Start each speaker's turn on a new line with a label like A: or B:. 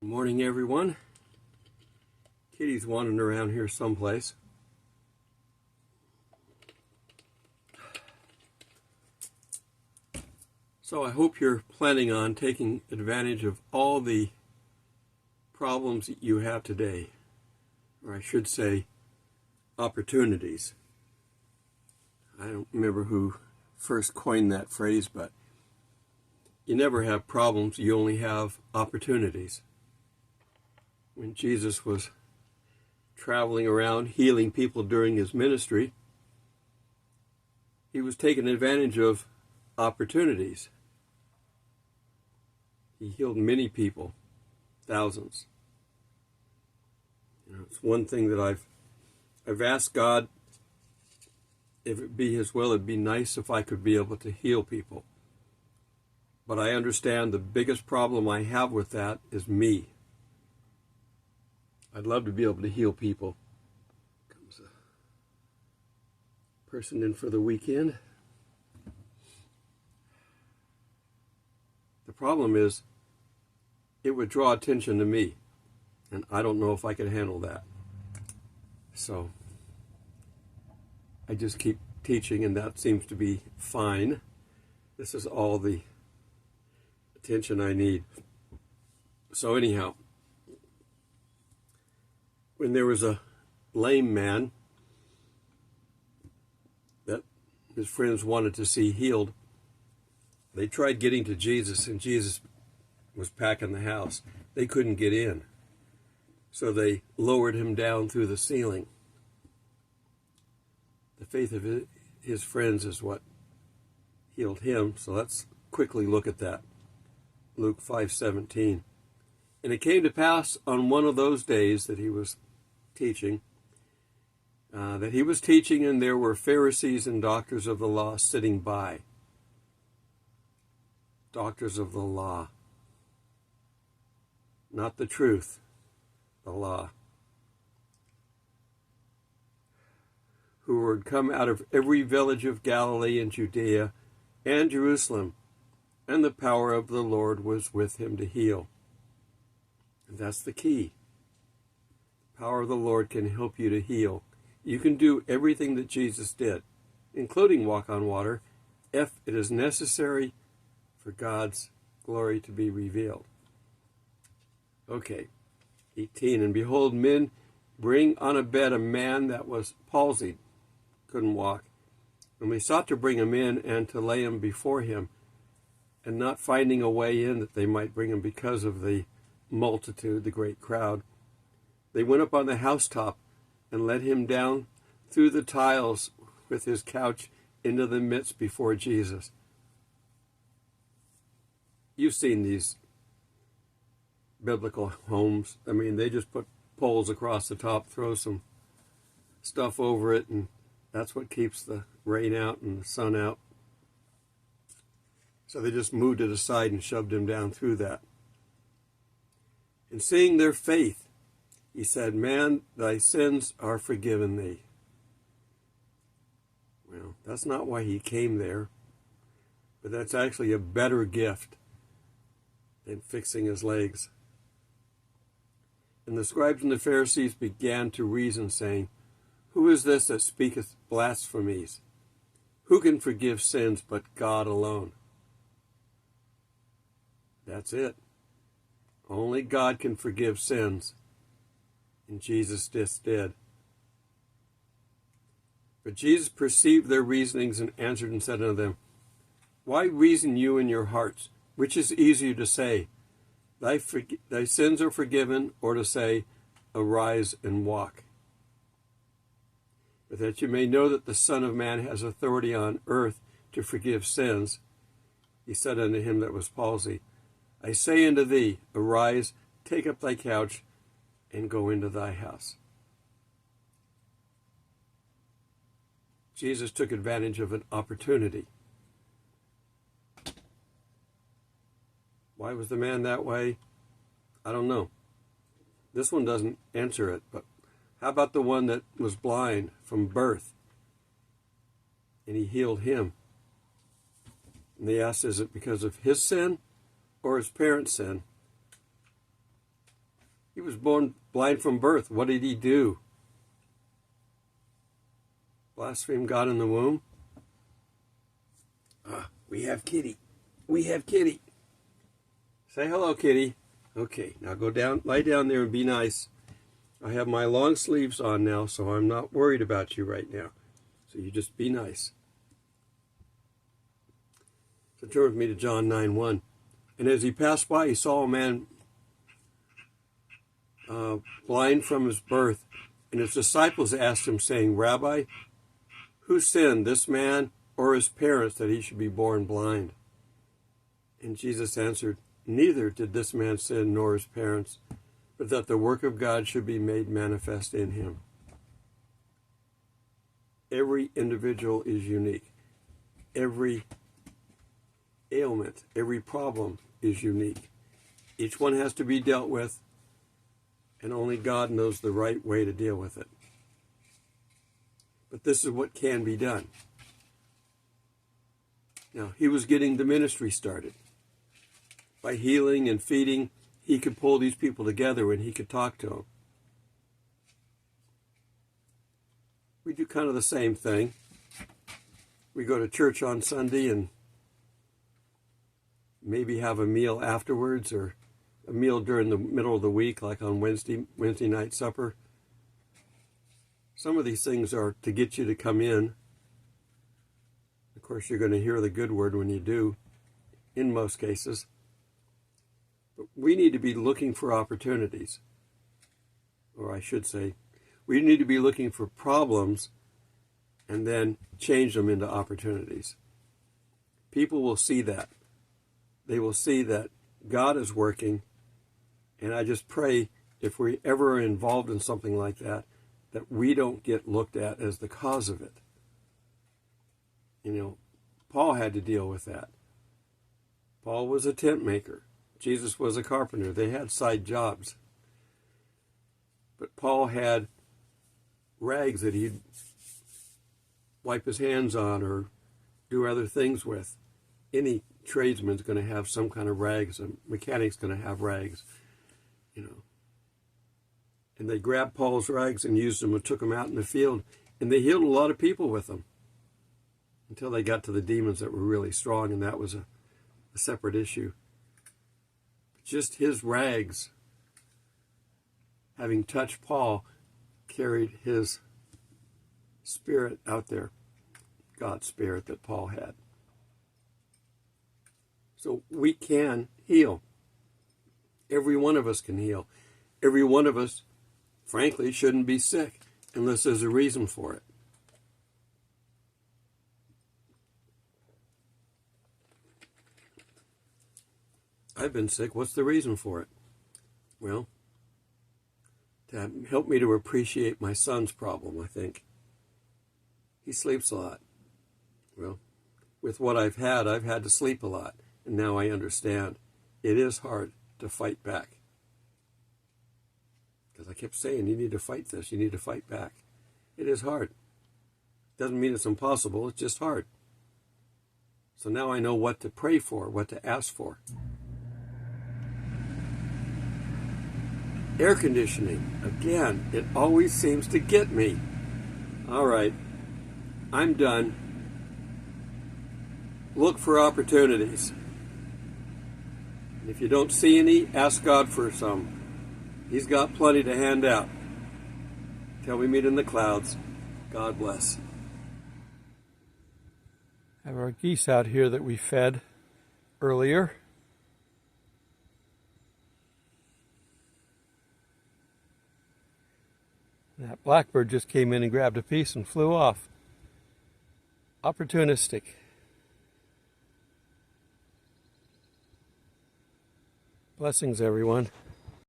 A: Good morning, everyone. Kitty's wandering around here someplace. So I hope you're planning on taking advantage of all the problems that you have today, or I should say, opportunities. I don't remember who first coined that phrase, but you never have problems, you only have opportunities. When Jesus was traveling around healing people during his ministry, he was taking advantage of opportunities. He healed many people, thousands. It's one thing that I've asked God, if it be his will, it'd be nice if I could be able to heal people. But I understand the biggest problem I have with that is me. I'd love to be able to heal people. Comes a person in for the weekend. The problem is, it would draw attention to me, and I don't know if I could handle that. So, I just keep teaching, and that seems to be fine. This is all the attention I need. So anyhow, when there was a lame man that his friends wanted to see healed, they tried getting to Jesus, and Jesus was packing the house. They couldn't get in. So they lowered him down through the ceiling. The faith of his friends is what healed him. So let's quickly look at that. Luke 5:17. And it came to pass on one of those days that he was teaching, and there were Pharisees and doctors of the law sitting by. Doctors of the law. Not the truth, the law. Who were come out of every village of Galilee and Judea and Jerusalem, and the power of the Lord was with him to heal. And that's the key. The power of the Lord can help you to heal. You can do everything that Jesus did, including walk on water, if it is necessary for God's glory to be revealed. Okay, 18. And behold, men bring on a bed a man that was palsied, couldn't walk. And we sought to bring him in and to lay him before him, and not finding a way in that they might bring him because of the multitude, the great crowd, they went up on the housetop and let him down through the tiles with his couch into the midst before Jesus. You've seen these biblical homes. I mean, they just put poles across the top, throw some stuff over it, and that's what keeps the rain out and the sun out. So they just moved it aside and shoved him down through that. And seeing their faith, he said, Man, thy sins are forgiven thee. Well, that's not why he came there, but that's actually a better gift than fixing his legs. And the scribes and the Pharisees began to reason, saying, Who is this that speaketh blasphemies? Who can forgive sins but God alone? That's it. Only God can forgive sins. And Jesus just did. But Jesus perceived their reasonings and answered and said unto them, Why reason you in your hearts? Which is easier to say, Thy sins are forgiven, or to say, Arise and walk? But that you may know that the Son of Man has authority on earth to forgive sins, he said unto him that was palsied, I say unto thee, Arise, take up thy couch, and go into thy house. Jesus took advantage of an opportunity. Why was the man that way? I don't know. This one doesn't answer it, but how about the one that was blind from birth? And he healed him. And they asked, is it because of his sin or his parents' sin? He was born blind from birth. What did he do? Blaspheme God in the womb? We have Kitty. We have Kitty. Say hello, Kitty. Okay, now go down, lie down there and be nice. I have my long sleeves on now, so I'm not worried about you right now. So you just be nice. So turn with me to John 9:1. And as he passed by, he saw a man blind from his birth. And his disciples asked him, saying, Rabbi, who sinned, this man or his parents, that he should be born blind? And Jesus answered, neither did this man sin nor his parents, but that the work of God should be made manifest in him. Every individual is unique. Every ailment, every problem is unique. Each one has to be dealt with, and only God knows the right way to deal with it. But this is what can be done. Now, he was getting the ministry started. By healing and feeding, he could pull these people together and he could talk to them. We do kind of the same thing. We go to church on Sunday and maybe have a meal afterwards, or a meal during the middle of the week, like on Wednesday night supper. Some of these things are to get you to come in. Of course, you're going to hear the good word when you do, in most cases. But we need to be looking for opportunities. Or I should say, we need to be looking for problems and then change them into opportunities. People will see that. They will see that God is working. And I just pray, if we ever are involved in something like that, that we don't get looked at as the cause of it. You know, Paul had to deal with that. Paul was a tent maker. Jesus was a carpenter. They had side jobs. But Paul had rags that he'd wipe his hands on or do other things with. Any tradesman's going to have some kind of rags. A mechanic's going to have rags, you know. And they grabbed Paul's rags and used them and took them out in the field. And they healed a lot of people with them until they got to the demons that were really strong, and that was a separate issue. But just his rags, having touched Paul, carried his spirit out there, God's spirit that Paul had. So we can heal. Every one of us can heal. Every one of us, frankly, shouldn't be sick unless there's a reason for it. I've been sick. What's the reason for it? Well, to help me to appreciate my son's problem, I think. He sleeps a lot. Well, with what I've had to sleep a lot. And now I understand. It is hard to fight back. Because I kept saying, you need to fight this. You need to fight back. It is hard. Doesn't mean it's impossible. It's just hard. So now I know what to pray for, what to ask for. Air conditioning. Again, it always seems to get me. All right. I'm done. Look for opportunities. If you don't see any, ask God for some. He's got plenty to hand out. Till we meet in the clouds. God bless. I have our geese out here that we fed earlier. That blackbird just came in and grabbed a piece and flew off. Opportunistic. Blessings, everyone.